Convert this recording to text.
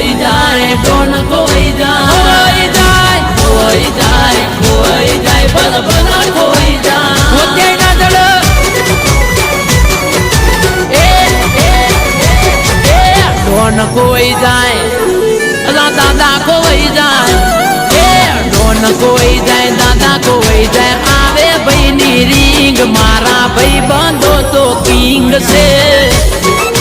ખોઈ જાય ડોન ખોઈ જાય ખોઈ જાય ખોઈ જાય ભલ ભલ ખોઈ જાય મોતે ના દળ ડોન ખોઈ જાય અલા દાદા ખોઈ જાય ડોન ખોઈ જાય દાદા ખોઈ જાય આવે ભાઈ ની રીંગ મારા ભાઈ બંધો તો કિંગ છે